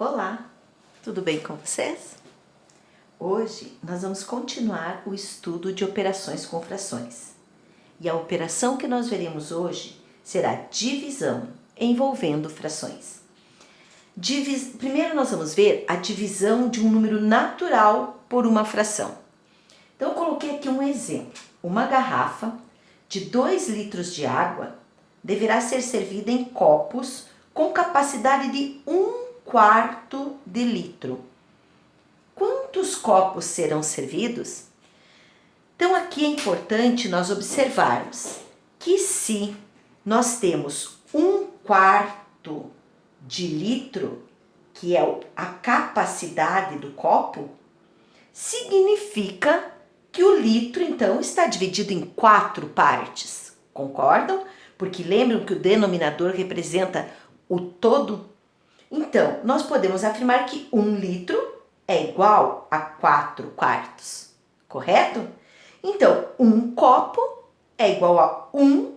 Olá, tudo bem com vocês? Hoje nós vamos continuar o estudo de operações com frações. E a operação que nós veremos hoje será divisão envolvendo frações. Primeiro nós vamos ver a divisão de um número natural por uma fração. Então eu coloquei aqui um exemplo. Uma garrafa de 2 litros de água deverá ser servida em copos com capacidade de 1/4 de litro. Quantos copos serão servidos? Então aqui é importante nós observarmos que se nós temos 1/4 de litro, que é a capacidade do copo, significa que o litro então está dividido em 4 partes. Concordam? Porque lembram que o denominador representa o todo? Então, nós podemos afirmar que 1 litro é igual a 4 quartos, correto? Então, 1 copo é igual a 1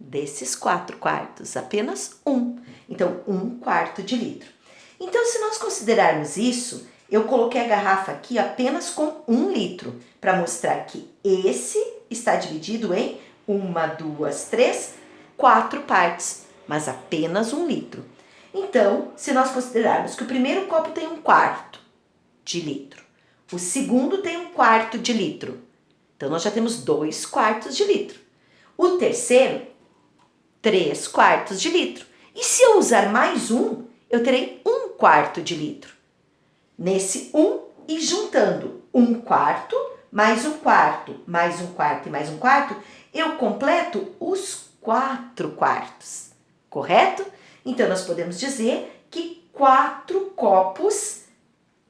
desses 4 quartos, apenas 1. Então, 1/4 de litro. Então, se nós considerarmos isso, eu coloquei a garrafa aqui apenas com 1 litro, para mostrar que esse está dividido em 1, 2, 3, 4 partes, mas apenas 1 litro. Então, se nós considerarmos que o primeiro copo tem 1/4 de litro, o segundo tem 1/4 de litro, então nós já temos 2/4 de litro. O terceiro, 3/4 de litro. E se eu usar mais um, eu terei 1/4 de litro. Nesse 1 e juntando 1/4 mais 1/4 mais 1/4 e mais 1/4, eu completo os 4 quartos, correto? Então, nós podemos dizer que 4 copos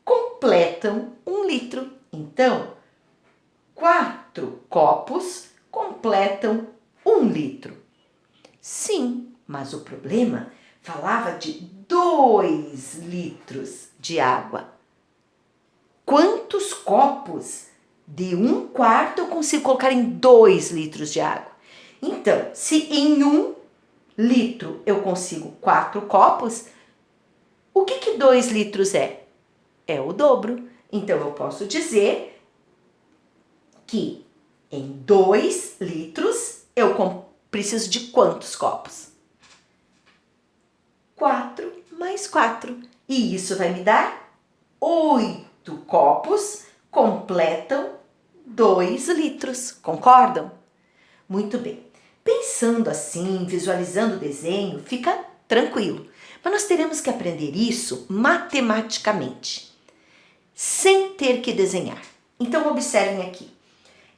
completam 1 litro. Então, 4 copos completam 1 litro. Sim, mas o problema falava de 2 litros de água. Quantos copos de 1/4 eu consigo colocar em 2 litros de água? Então, se em 1 litro eu consigo 4 copos, o que 2 litros é? É o dobro. Então, eu posso dizer que em 2 litros eu preciso de quantos copos? 4 mais 4. E isso vai me dar 8 copos completam 2 litros. Concordam? Muito bem. Pensando assim, visualizando o desenho, fica tranquilo. Mas nós teremos que aprender isso matematicamente, sem ter que desenhar. Então, observem aqui.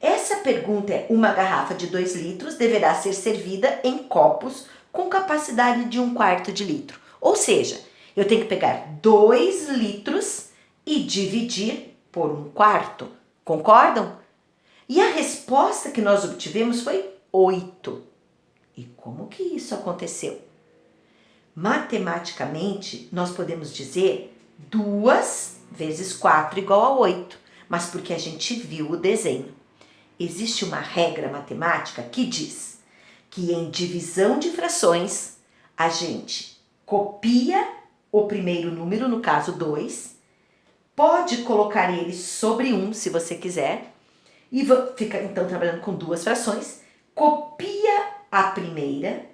Essa pergunta é: uma garrafa de 2 litros deverá ser servida em copos com capacidade de 1/4 de litro. Ou seja, eu tenho que pegar 2 litros e dividir por 1/4. Concordam? E a resposta que nós obtivemos foi 8. E como que isso aconteceu? Matematicamente, nós podemos dizer 2 vezes 4 igual a 8, mas porque a gente viu o desenho. Existe uma regra matemática que diz que em divisão de frações, a gente copia o primeiro número, no caso 2, pode colocar ele sobre 1, se você quiser, e fica então trabalhando com 2 frações, copia a primeira,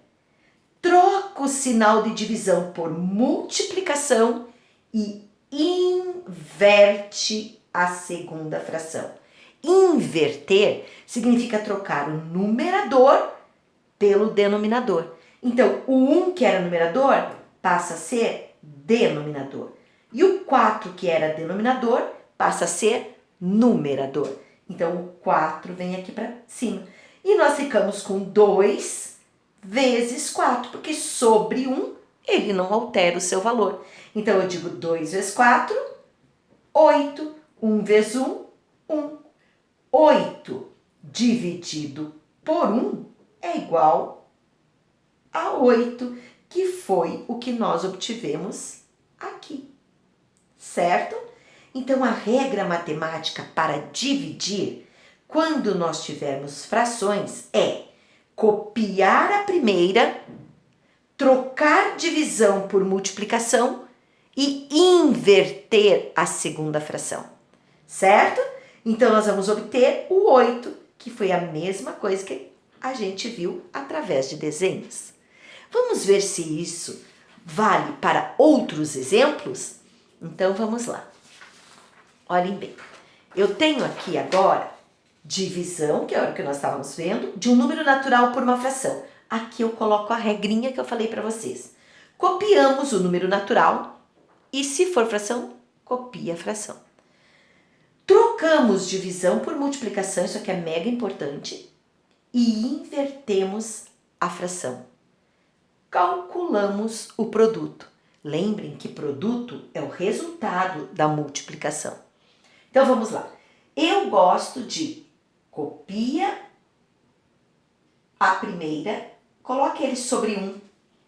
troca o sinal de divisão por multiplicação e inverte a segunda fração. Inverter significa trocar o numerador pelo denominador. Então, o 1 que era numerador passa a ser denominador. E o 4 que era denominador passa a ser numerador. Então, o 4 vem aqui para cima. E nós ficamos com 2 vezes 4, porque sobre 1 ele não altera o seu valor. Então, eu digo 2 vezes 4, 8. 1 vezes 1, 1. 8 dividido por 1 é igual a 8, que foi o que nós obtivemos aqui, certo? Então, a regra matemática para dividir, quando nós tivermos frações, é copiar a primeira, trocar divisão por multiplicação e inverter a segunda fração, certo? Então, nós vamos obter o 8, que foi a mesma coisa que a gente viu através de desenhos. Vamos ver se isso vale para outros exemplos? Então, vamos lá. Olhem bem. Eu tenho aqui agora divisão, que é o que nós estávamos vendo, de um número natural por uma fração. Aqui eu coloco a regrinha que eu falei para vocês. Copiamos o número natural e, se for fração, copia a fração. Trocamos divisão por multiplicação, isso aqui é mega importante, e invertemos a fração. Calculamos o produto. Lembrem que produto é o resultado da multiplicação. Então vamos lá. Eu gosto de copia a primeira, coloque ele sobre 1.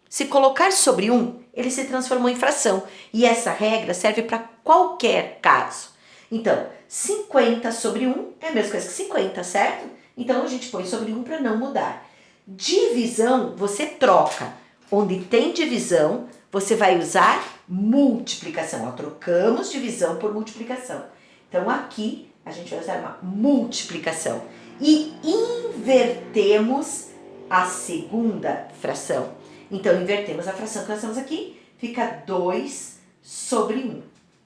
Se colocar sobre 1, ele se transformou em fração. E essa regra serve para qualquer caso. Então, 50 sobre 1 é a mesma coisa que 50, certo? Então, a gente põe sobre 1 para não mudar. Divisão, você troca. Onde tem divisão, você vai usar multiplicação. Ó, trocamos divisão por multiplicação. Então, aqui, a gente vai usar uma multiplicação. E invertemos a segunda fração. Então, invertemos a fração que nós temos aqui, fica 2 sobre 1,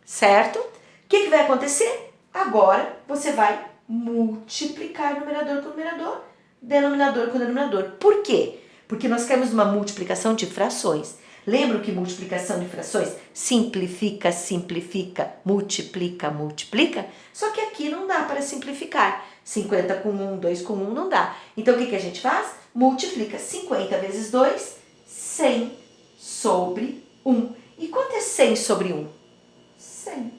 certo? O que vai acontecer? Agora, você vai multiplicar numerador com numerador, denominador com denominador. Por quê? Porque nós queremos uma multiplicação de frações. Lembram que multiplicação de frações simplifica, simplifica, multiplica, multiplica? Só que aqui não dá para simplificar. 50 com 1, 2 com 1 não dá. Então, o que a gente faz? Multiplica 50 vezes 2, 100 sobre 1. E quanto é 100 sobre 1? 100.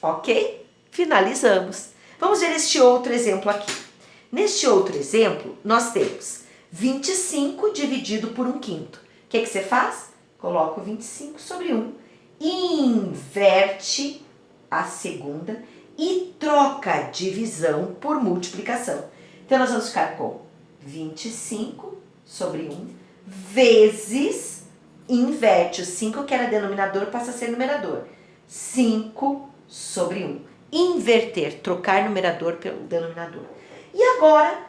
Ok? Finalizamos. Vamos ver este outro exemplo aqui. Neste outro exemplo, nós temos 25 dividido por 1/5. O que você faz? Coloca o 25 sobre 1, inverte a segunda e troca a divisão por multiplicação. Então, nós vamos ficar com 25 sobre 1 vezes, inverte o 5, que era denominador, passa a ser numerador. 5 sobre 1. Inverter, trocar numerador pelo denominador. E agora,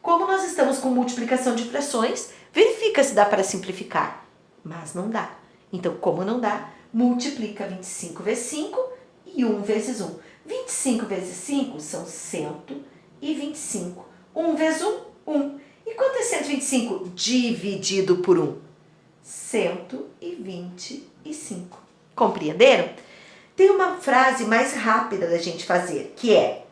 como nós estamos com multiplicação de frações, verifica se dá para simplificar. Mas não dá. Então, como não dá, multiplica 25 vezes 5 e 1 vezes 1. 25 vezes 5 são 125. 1 vezes 1, 1. E quanto é 125 dividido por 1? 125. Compreenderam? Tem uma frase mais rápida da gente fazer, que é...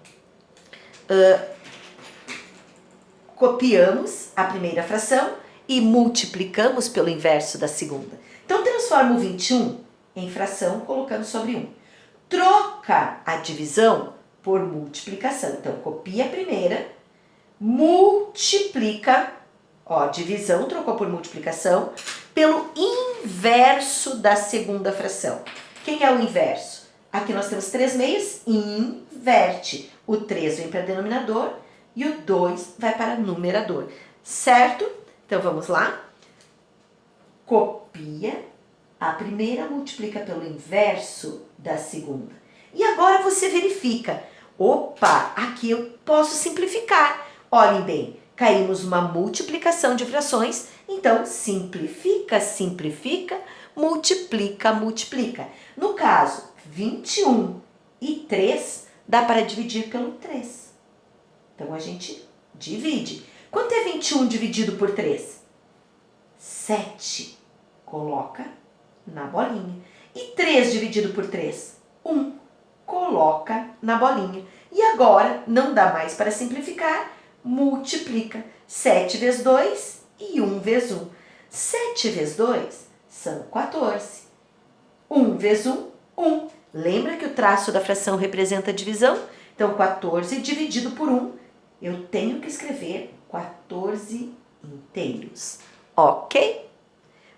copiamos a primeira fração e multiplicamos pelo inverso da segunda. Então, transforma o 21 em fração, colocando sobre 1. Troca a divisão por multiplicação. Então, copia a primeira, multiplica, ó, divisão, trocou por multiplicação, pelo inverso da segunda fração. Quem é o inverso? Aqui nós temos 3 meios, inverte. O 3 vem para denominador e o 2 vai para numerador, certo? Então, vamos lá. Copia a primeira, multiplica pelo inverso da segunda. E agora você verifica. Opa, aqui eu posso simplificar. Olhem bem, caímos uma multiplicação de frações, então simplifica, simplifica, multiplica, multiplica. No caso, 21 e 3 dá para dividir pelo 3. Então, a gente divide. Quanto é 21 dividido por 3? 7. Coloca na bolinha. E 3 dividido por 3? 1. Coloca na bolinha. E agora, não dá mais para simplificar, multiplica. 7 vezes 2 e 1 vezes 1. 7 vezes 2 são 14. 1 vezes 1, 1. Lembra que o traço da fração representa a divisão? Então, 14 dividido por 1, eu tenho que escrever 14 inteiros. Ok?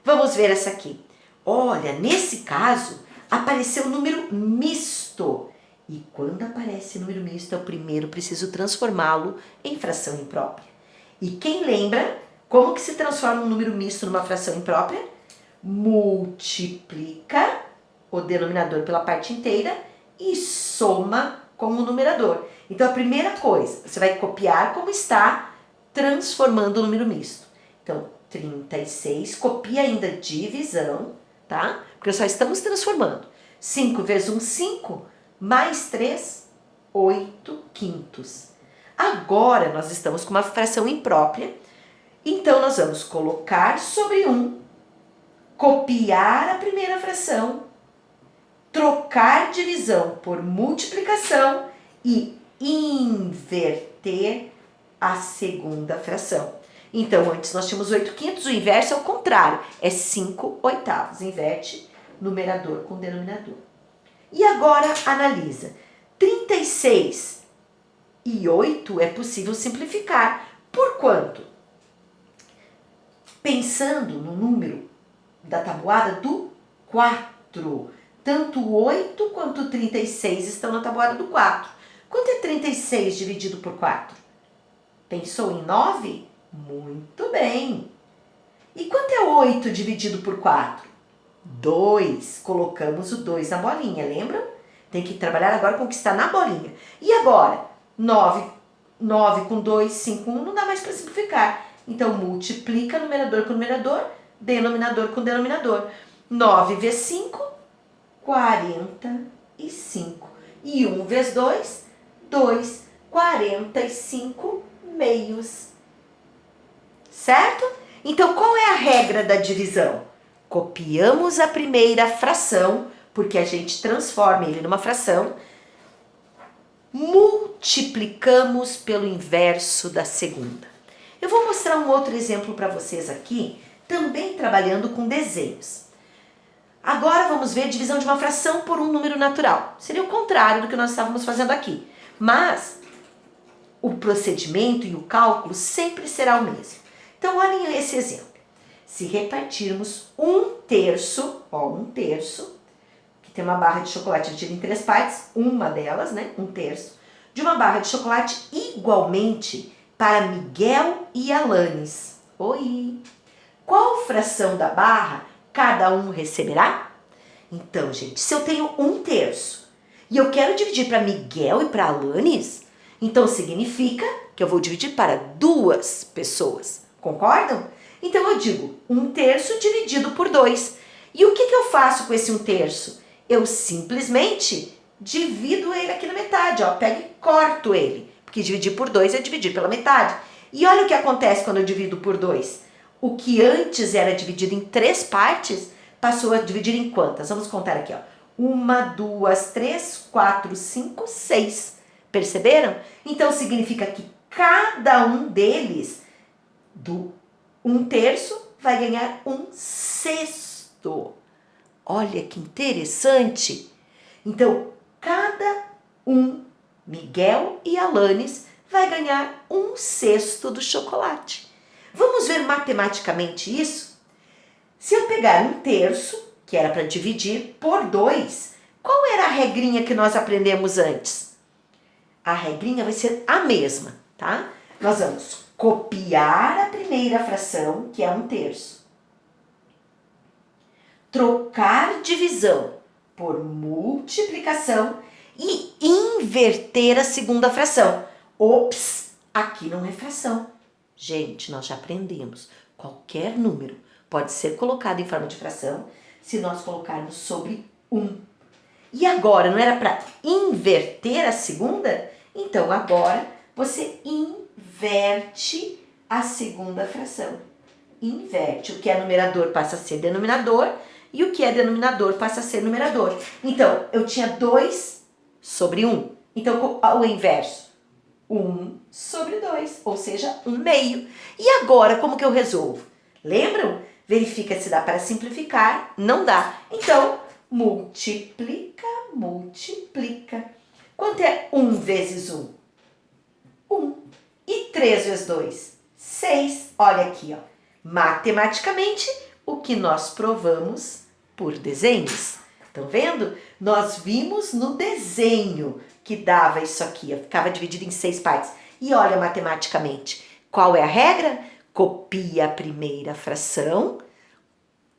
Vamos ver essa aqui. Olha, nesse caso, apareceu o número misto. E quando aparece número misto, eu primeiro preciso transformá-lo em fração imprópria. E quem lembra como que se transforma um número misto numa fração imprópria? multiplica o denominador pela parte inteira e soma com o numerador. Então, a primeira coisa, você vai copiar como está transformando o número misto. Então, 36, copia ainda divisão, tá? Porque só estamos transformando. 5 vezes 1, 5, mais 3, 8 quintos. Agora, nós estamos com uma fração imprópria, então nós vamos colocar sobre 1, copiar a primeira fração, trocar divisão por multiplicação e inverter a segunda fração. Então, antes nós tínhamos 8 quintos, o inverso é o contrário, é 5 oitavos. Inverte numerador com denominador. E agora analisa. 36 e 8 é possível simplificar. Por quanto? Pensando no número da tabuada do 4. Tanto o 8 quanto o 36 estão na tabuada do 4. Quanto é 36 dividido por 4? Pensou em 9? Muito bem. E quanto é 8 dividido por 4? 2. Colocamos o 2 na bolinha, lembram? Tem que trabalhar agora com o que está na bolinha. E agora? 9 com 2, 5, 1, não dá mais para simplificar. Então, multiplica numerador com numerador, denominador com denominador. 9 vezes 5, 45. E 1 vezes 2, 2. 45 meios. Certo? Então, qual é a regra da divisão? Copiamos a primeira fração, porque a gente transforma ele numa fração, multiplicamos pelo inverso da segunda. Eu vou mostrar um outro exemplo para vocês aqui, também trabalhando com desenhos. Agora vamos ver a divisão de uma fração por um número natural. Seria o contrário do que nós estávamos fazendo aqui. Mas o procedimento e o cálculo sempre será o mesmo. Então, olhem esse exemplo. Se repartirmos 1/3, que tem uma barra de chocolate dividida em 3 partes, uma delas, né, 1/3, de uma barra de chocolate igualmente para Miguel e Alanis. Oi! Qual fração da barra cada um receberá? Então, gente, se eu tenho 1/3 e eu quero dividir para Miguel e para Alanis, então significa que eu vou dividir para 2 pessoas. Concordam? Então eu digo 1/3 dividido por 2. E o que eu faço com esse 1/3? Eu simplesmente divido ele aqui na metade, ó, pego e corto ele. Porque dividir por 2 é dividir pela metade. E olha o que acontece quando eu divido por 2. O que antes era dividido em 3 partes, passou a dividir em quantas? Vamos contar aqui, ó. 1, 2, 3, 4, 5, 6. Perceberam? Então significa que cada um deles, do 1/3, vai ganhar 1/6. Olha que interessante. Então, cada um, Miguel e Alanis, vai ganhar 1/6 do chocolate. Vamos ver matematicamente isso? Se eu pegar 1/3, que era para dividir, por 2, qual era a regrinha que nós aprendemos antes? A regrinha vai ser a mesma, tá? Nós vamos copiar a primeira fração, que é 1/3. Trocar divisão por multiplicação e inverter a segunda fração. Ops, aqui não é fração. Gente, nós já aprendemos. Qualquer número pode ser colocado em forma de fração se nós colocarmos sobre 1. E agora, não era para inverter a segunda? Então, agora você inverte a segunda fração. Inverte. O que é numerador passa a ser denominador e o que é denominador passa a ser numerador. Então, eu tinha 2 sobre 1. Então, o inverso, 1 sobre 2, ou seja, 1/2. E agora, como que eu resolvo? Lembram? Verifica se dá para simplificar. Não dá. Então, multiplica, multiplica. Quanto é 1 vezes 1? 1. E 3 vezes 2? 6. Olha aqui, ó. Matematicamente, o que nós provamos por desenhos. Estão vendo? Nós vimos no desenho que dava isso aqui, ó. Ficava dividido em 6 partes. E olha matematicamente, qual é a regra? Copia a primeira fração,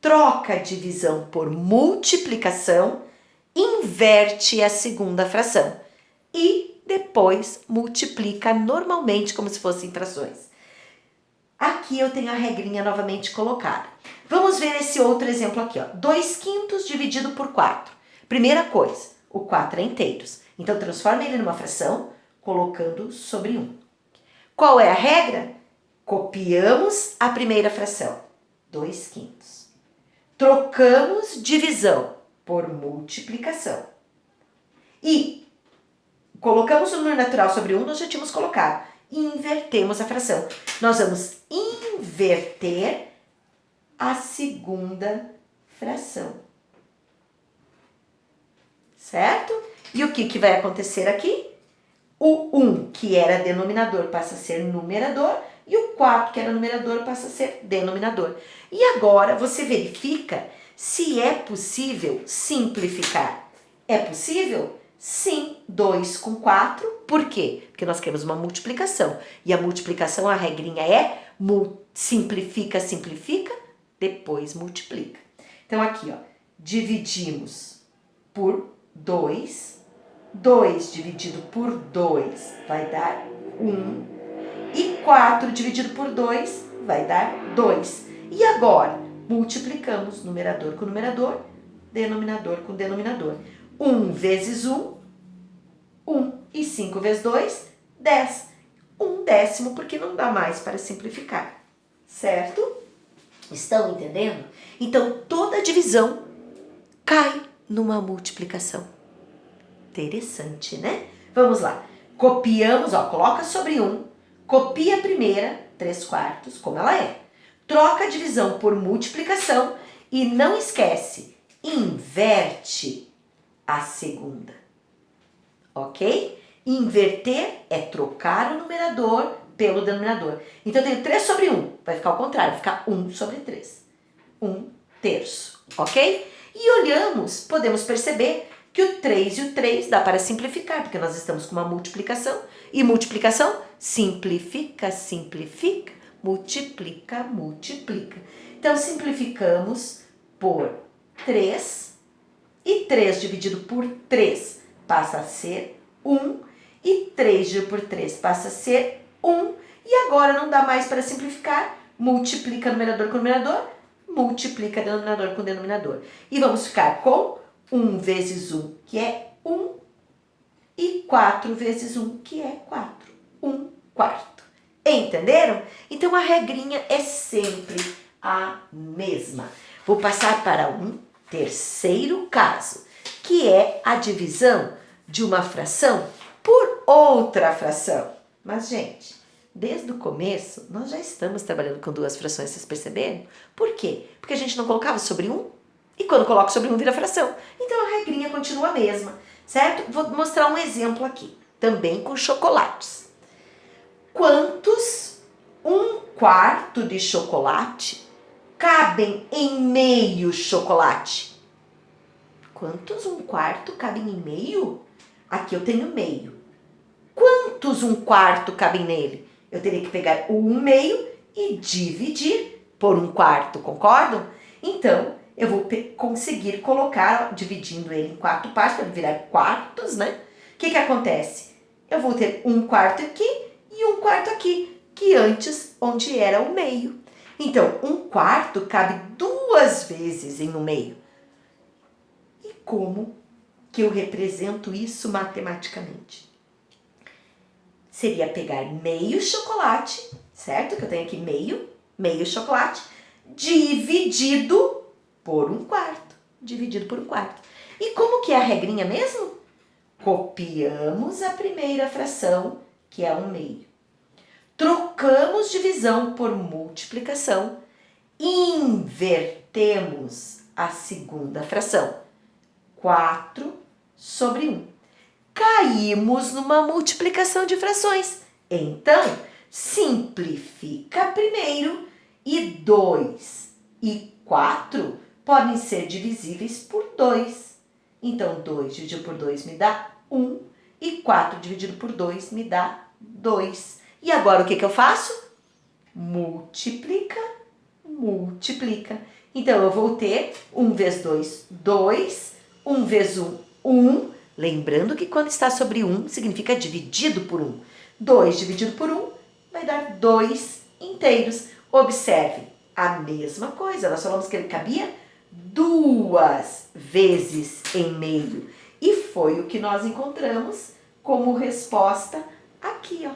troca a divisão por multiplicação, inverte a segunda fração e depois multiplica normalmente como se fossem frações. Aqui eu tenho a regrinha novamente colocada. Vamos ver esse outro exemplo aqui, ó. 2/5 dividido por 4. Primeira coisa, o 4 é inteiros. Então, transforma ele numa fração, colocando sobre 1. Qual é a regra? Copiamos a primeira fração, 2/5. Trocamos divisão por multiplicação. E colocamos o número natural sobre 1, nós já tínhamos colocado. Invertemos a fração. Nós vamos inverter a segunda fração. Certo? E o que vai acontecer aqui? O 1, que era denominador, passa a ser numerador, e o 4, que era numerador, passa a ser denominador. E agora você verifica se é possível simplificar. É possível? Sim, 2 com 4. Por quê? Porque nós queremos uma multiplicação. E a multiplicação, a regrinha é simplifica, simplifica, depois multiplica. Então aqui, ó, dividimos por 2. 2 dividido por 2 vai dar 1. E 4 dividido por 2 vai dar 2. E agora, multiplicamos numerador com numerador, denominador com denominador. 1 vezes 1, 1. E 5 vezes 2, 10. 1/10, porque não dá mais para simplificar. Certo? Estão entendendo? Então, toda divisão cai numa multiplicação. Interessante, né? Vamos lá. Copiamos, ó, coloca sobre 1, copia a primeira, 3/4, como ela é. Troca a divisão por multiplicação e não esquece, inverte a segunda. Ok? Inverter é trocar o numerador pelo denominador. Então, eu tenho 3 sobre 1. Vai ficar ao contrário, vai ficar 1 sobre 3. 1/3. Ok? E olhamos, podemos perceber que o 3 e o 3 dá para simplificar, porque nós estamos com uma multiplicação. E multiplicação simplifica, simplifica, multiplica, multiplica. Então, simplificamos por 3. E 3 dividido por 3 passa a ser 1. E 3 dividido por 3 passa a ser 1. E agora não dá mais para simplificar. Multiplica numerador com numerador. Multiplica denominador com denominador. E vamos ficar com 1 vezes 1, que é 1. E 4 vezes 1, que é 4. 1/4. Entenderam? Então, a regrinha é sempre a mesma. Vou passar para um terceiro caso, que é a divisão de uma fração por outra fração. Mas, gente, desde o começo, nós já estamos trabalhando com duas frações, vocês perceberam? Por quê? Porque a gente não colocava sobre 1, e quando coloca sobre 1 vira fração. Então, a regrinha continua a mesma, certo? Vou mostrar um exemplo aqui, também com chocolates. Quantos 1/4 de chocolate cabem em meio chocolate? Quantos 1/4 cabem em meio? Aqui eu tenho meio. Quantos 1/4 cabem nele? Eu teria que pegar o 1/2 e dividir por 1/4, concordam? Então, eu vou conseguir colocar, dividindo ele em 4 partes, para virar quartos, né? O que acontece? Eu vou ter 1/4 aqui e 1/4 aqui, que antes, onde era o meio. Então, 1/4 cabe 2 vezes em 1/2. E como que eu represento isso matematicamente? Seria pegar meio chocolate, certo? Que eu tenho aqui meio chocolate, dividido por 1/4. Dividido por 1/4. E como que é a regrinha mesmo? Copiamos a primeira fração, que é 1/2. Trocamos divisão por multiplicação. Invertemos a segunda fração. 4 sobre 1. Caímos numa multiplicação de frações. Então, simplifica primeiro e 2 e 4 podem ser divisíveis por 2. Então, 2 dividido por 2 me dá 1 e 4 dividido por 2 me dá 2. E agora o que eu faço? Multiplica, multiplica. Então, eu vou ter 1 vezes 2, 2. 1 vezes 1, 1. Lembrando que quando está sobre 1, significa dividido por 1. 2 dividido por 1 vai dar 2 inteiros. Observe, a mesma coisa. Nós falamos que ele cabia 2 vezes em meio. E foi o que nós encontramos como resposta aqui, ó,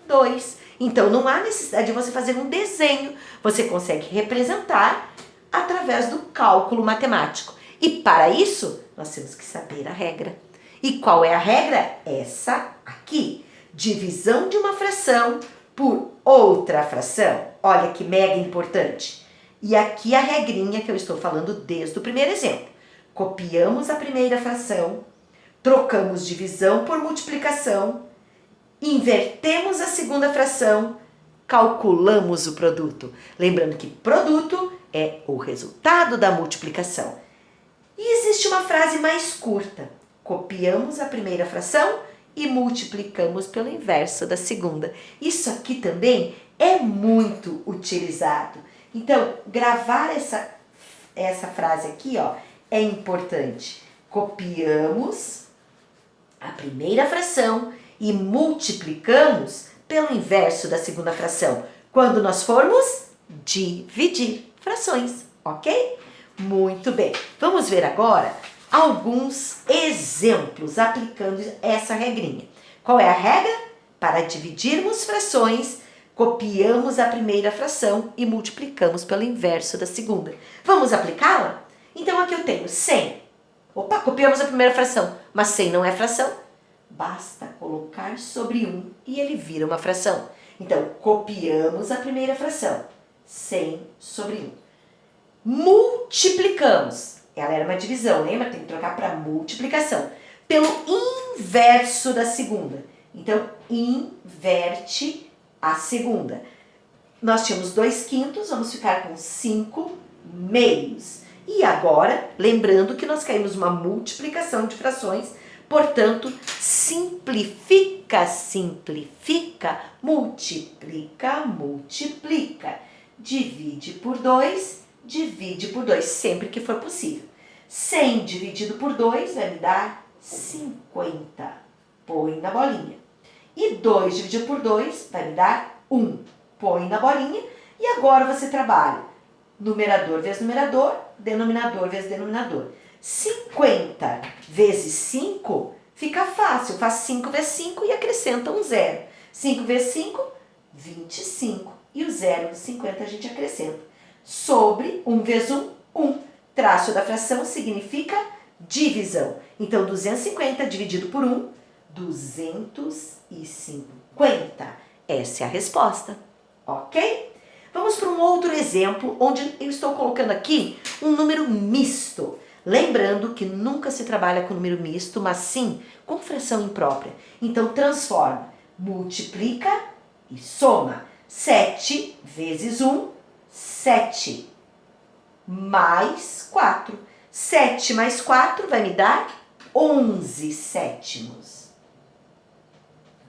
2. Então, não há necessidade de você fazer um desenho. Você consegue representar através do cálculo matemático. E para isso, nós temos que saber a regra. E qual é a regra? Essa aqui. Divisão de uma fração por outra fração. Olha que mega importante. E aqui a regrinha que eu estou falando desde o primeiro exemplo. Copiamos a primeira fração, trocamos divisão por multiplicação, invertemos a segunda fração, calculamos o produto. Lembrando que produto é o resultado da multiplicação. E existe uma frase mais curta. Copiamos a primeira fração e multiplicamos pelo inverso da segunda. Isso aqui também é muito utilizado. Então, gravar essa frase aqui, ó, é importante. Copiamos a primeira fração e multiplicamos pelo inverso da segunda fração, quando nós formos dividir frações, ok? Muito bem. Vamos ver agora alguns exemplos aplicando essa regrinha. Qual é a regra? Para dividirmos frações, copiamos a primeira fração e multiplicamos pelo inverso da segunda. Vamos aplicá-la? Então aqui eu tenho 100. Opa, copiamos a primeira fração, mas 100 não é fração. Basta colocar sobre 1 e ele vira uma fração. Então, copiamos a primeira fração, 100 sobre 1. Multiplicamos. Ela era uma divisão, lembra? Tem que trocar para multiplicação. Pelo inverso da segunda. Então, inverte a segunda. Nós tínhamos 2 quintos, vamos ficar com 5 meios. E agora, lembrando que nós caímos uma multiplicação de frações, portanto, simplifica, simplifica, multiplica, multiplica. Divide por 2, divide por 2, sempre que for possível. 100 dividido por 2 vai me dar 50. Põe na bolinha. E 2 dividido por 2 vai me dar 1. Põe na bolinha. E agora você trabalha numerador vezes numerador, denominador vezes denominador. 50 vezes 5 fica fácil. Faz 5 vezes 5 e acrescenta um zero. 5 vezes 5, 25. E o zero dos 50 a gente acrescenta. Sobre 1 vezes 1, 1. Traço da fração significa divisão. Então, 250 dividido por 1, 250. Essa é a resposta, ok? Vamos para um outro exemplo, onde eu estou colocando aqui um número misto. Lembrando que nunca se trabalha com número misto, mas sim com fração imprópria. Então, transforma, multiplica e soma. 7 vezes 1, 7. Mais 4. 7 mais 4 vai me dar 11 sétimos.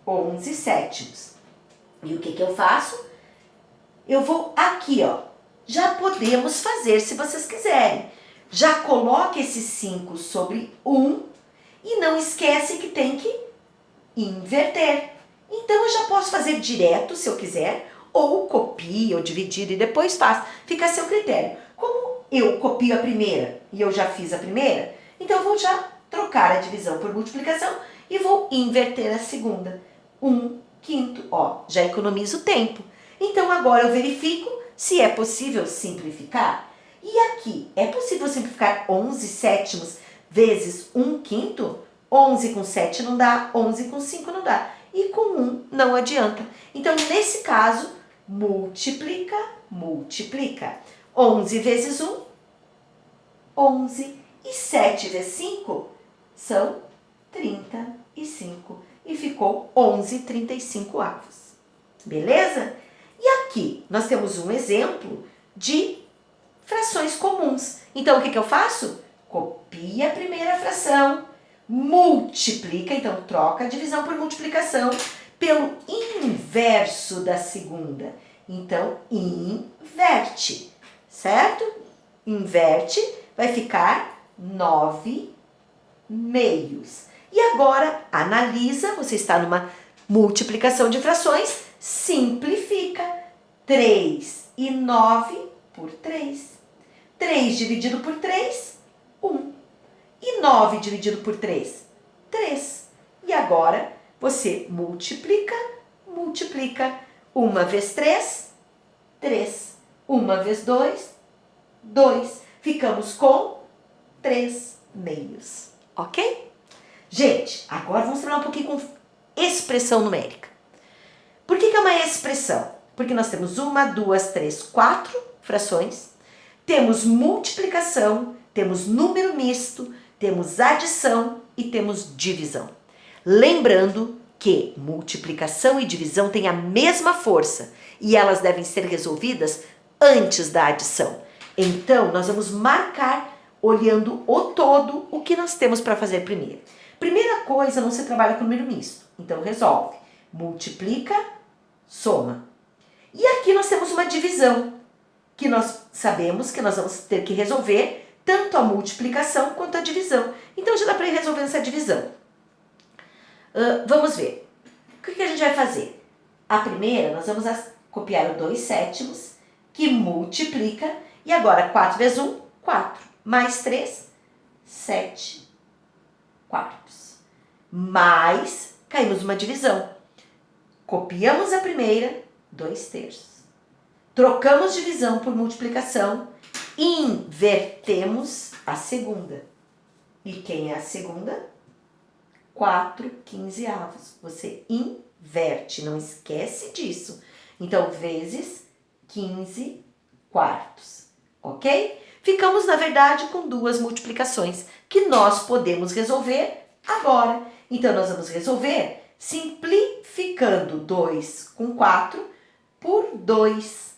11 sétimos. E o que eu faço? Eu vou aqui, ó. Já podemos fazer se vocês quiserem. Já coloque esse 5 sobre 1 e não esquece que tem que inverter. Então, eu já posso fazer direto, se eu quiser, ou copio, ou dividir e depois faço. Fica a seu critério. Como eu copio a primeira e eu já fiz a primeira, então eu vou já trocar a divisão por multiplicação e vou inverter a segunda. 1 quinto, ó, já economizo tempo. Então, agora eu verifico se é possível simplificar. E aqui, é possível simplificar 11 sétimos vezes 1 quinto? 11 com 7 não dá, 11 com 5 não dá. E com 1 não adianta. Então, nesse caso, multiplica, multiplica. 11 vezes 1, 11. E 7 vezes 5 são 35. E ficou 11,35 avos. Beleza? E aqui, nós temos um exemplo de frações comuns. Então, o que eu faço? Copia a primeira fração, multiplica, então troca a divisão por multiplicação pelo inverso da segunda. Então, inverte, certo? inverte, vai ficar 9 meios. E agora, analisa, você está numa multiplicação de frações, simplifica. 3 e 9 por 3. 3 dividido por 3, 1. E 9 dividido por 3, 3. E agora, você multiplica. 1 vezes 3, 3. 1 vezes 2, 2. Ficamos com 3 meios. Ok? Gente, agora vamos trabalhar um pouquinho com expressão numérica. Por que é uma expressão? Porque nós temos 1, 2, 3, 4 frações, temos multiplicação, temos número misto, temos adição e temos divisão. Lembrando que multiplicação e divisão têm a mesma força e elas devem ser resolvidas antes da adição. Então, nós vamos marcar, olhando o todo, o que nós temos para fazer primeiro. Primeira coisa, não se trabalha com número misto. Então, resolve. Multiplica, soma. E aqui nós temos uma divisão, que nós sabemos que nós vamos ter que resolver tanto a multiplicação quanto a divisão. Então, já dá para ir resolvendo essa divisão. Vamos ver. O que a gente vai fazer? A primeira, nós vamos copiar o 2 sétimos, que multiplica, e agora 4 vezes 1, 4, mais 3, 7 quartos. Mais, caímos numa divisão. Copiamos a primeira, 2 terços. Trocamos divisão por multiplicação, invertemos a segunda. E quem é a segunda? 4 quinzeavos. Você inverte, não esquece disso. Então, vezes 15 quartos, ok? Ficamos, na verdade, com duas multiplicações que nós podemos resolver agora. Então, nós vamos resolver simplificando 2 com 4 por 2.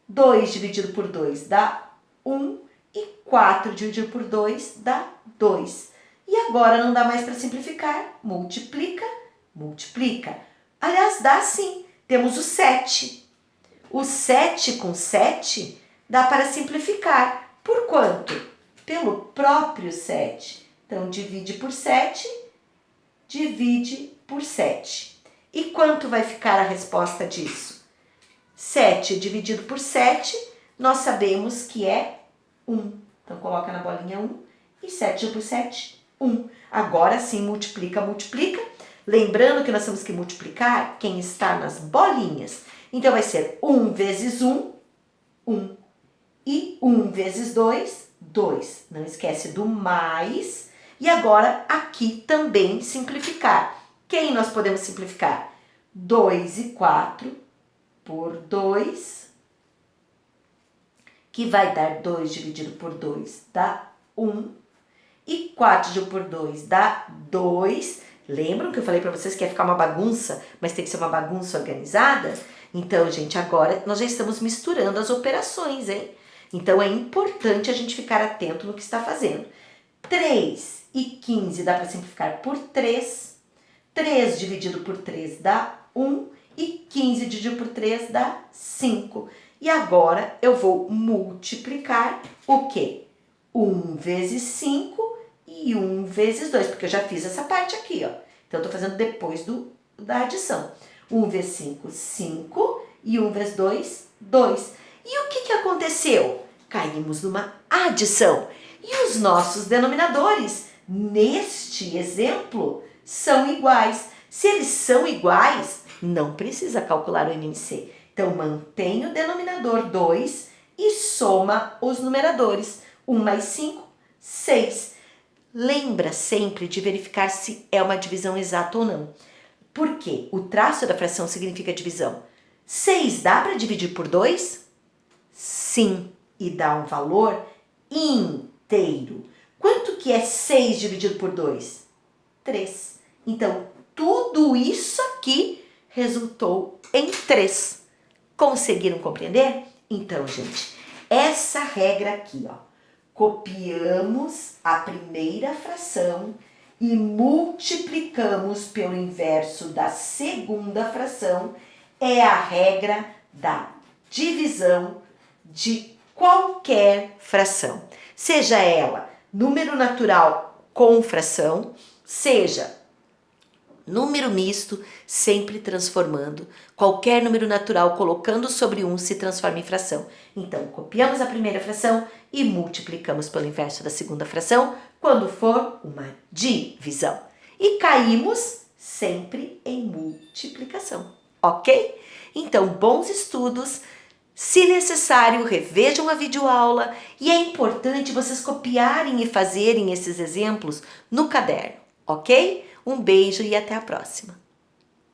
2 dividido por 2 dá 1 e 4 dividido por 2 dá 2. E agora não dá mais para simplificar. Multiplica, multiplica. Aliás, dá sim. Temos o 7. O 7 com 7 dá para simplificar. Por quanto? Pelo próprio 7. Então, divide por 7, divide por 7. E quanto vai ficar a resposta disso? 7 dividido por 7, nós sabemos que é 1. Então, coloca na bolinha 1 e 7 por 7, 1. Agora sim, multiplica, multiplica. Lembrando que nós temos que multiplicar quem está nas bolinhas. Então, vai ser 1 vezes 1, 1. E 1 vezes 2, 2. Não esquece do mais. E agora, aqui também simplificar. Quem nós podemos simplificar? 2 e 4 por 2, que vai dar 2 dividido por 2 dá 1. E 4 dividido por 2 dá 2. Lembram que eu falei para vocês que ia ficar uma bagunça, mas tem que ser uma bagunça organizada? Então, gente, agora nós já estamos misturando as operações, hein? Então, é importante a gente ficar atento no que está fazendo. 3 e 15 dá para simplificar por 3. 3 dividido por 3 dá 1. E 15 dividido por 3 dá 5. E agora eu vou multiplicar o quê? 1 vezes 5 e 1 vezes 2, porque eu já fiz essa parte aqui, ó. Então, eu tô fazendo depois da adição. 1 vezes 5, 5. E 1 vezes 2, 2. E o que aconteceu? Caímos numa adição. E os nossos denominadores, neste exemplo, são iguais. Se eles são iguais, não precisa calcular o MMC. Então, mantém o denominador 2 e soma os numeradores. 1 mais 5, 6. Lembra sempre de verificar se é uma divisão exata ou não. Por quê? O traço da fração significa divisão. 6 dá para dividir por 2? Sim, e dá um valor inteiro. Quanto que é 6 dividido por 2? 3. Então, tudo isso aqui resultou em 3. Conseguiram compreender? Então, gente, essa regra aqui, ó. Copiamos a primeira fração e multiplicamos pelo inverso da segunda fração. É a regra da divisão de qualquer fração, seja ela número natural com fração, seja número misto, sempre transformando. Qualquer número natural colocando sobre 1 se transforma em fração. Então, copiamos a primeira fração e multiplicamos pelo inverso da segunda fração quando for uma divisão. E caímos sempre em multiplicação, ok? Então, bons estudos. Se necessário, revejam a videoaula e é importante vocês copiarem e fazerem esses exemplos no caderno, ok? Um beijo e até a próxima!